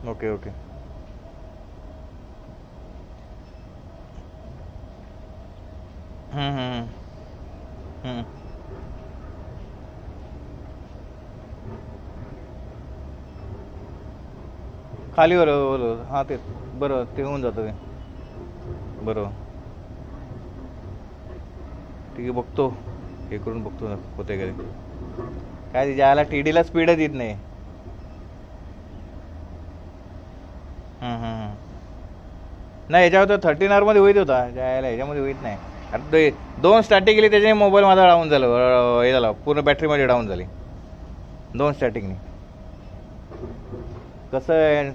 Okay okay. हम्म, हम्म, हम्म. खाली बरोबर बरोबर, हां ते बरोबर ते होऊन जातं ते. बरोबर. ठीक आहे, बघतो. हे करून बघतो ना होते कधी. काय तिच्या आला टी डीला स्पीडच येत नाही. हम्म. नाही याच्यावर तर 13R मध्ये होईत होता, यायला ह्याच्यामध्ये होईत नाही. आता ते दोन स्टार्टिंग केली त्याच्याने मोबाईल माझा डाऊन झालं, हे झालं पूर्ण बॅटरीमध्ये डाऊन झाली दोन स्टार्टिंगने. कसं आहे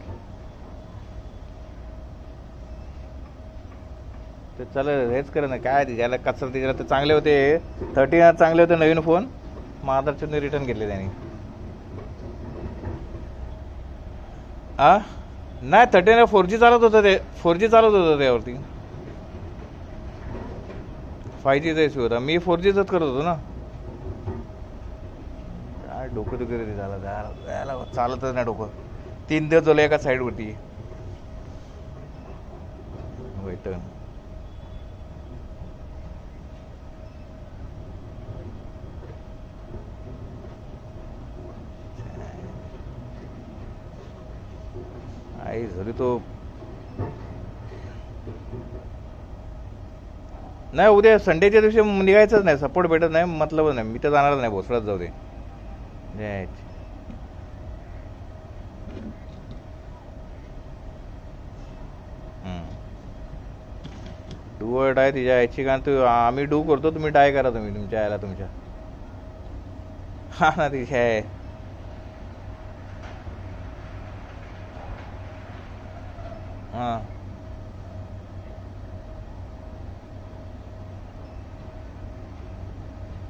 ते चालेल, हेच करा ना काय त्याला कचरा त्याच्याला तर चांगले होते. 13R चांगले होते नवीन फोन, महादरच्याने रिटर्न घेतले त्यांनी. आ नाही 13R 4G चालत होतं, ते 4G चालत होतं त्यावरती. 5Gचा इश्यू होता, मी 4Gच करत होतो ना. काय डोकं दुखत ते झालं त्याला चालतच नाही डोकं. 3 दिवस झालं एका साईडवरती वाईट. आई झाली तो. नाही उद्या संडेच्या दिवशी निघायचंच नाही, सपोर्ट भेटत नाही, मतलब नाही, मी तर जाणारच नाही भोसरात जाऊ दे. डू और डाय तिच्या याची, कारण तू आम्ही डू करतो तुम्ही डाय करा, तुम्ही तुमच्या यायला तुमच्या. हा ना तिच्या आहे. हां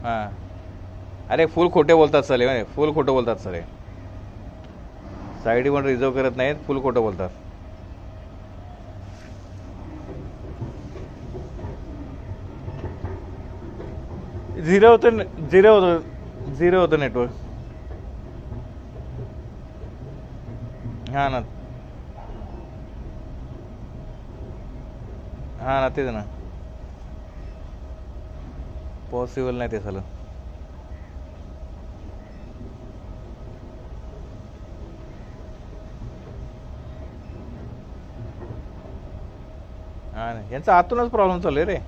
हां. अरे फुल खोटे बोलतात सले, फुल खोटं बोलतात सले. साईड पण रिझर्व करत नाहीत, फुल खोटं बोलतात. झिरो होतं, झिरो होतं नेटवर्क. हां ना. हां ना तेच ना. पॉसिबल नाही ते झालं. हां ना, यांचा आतूनच प्रॉब्लेम चालू आहे रे.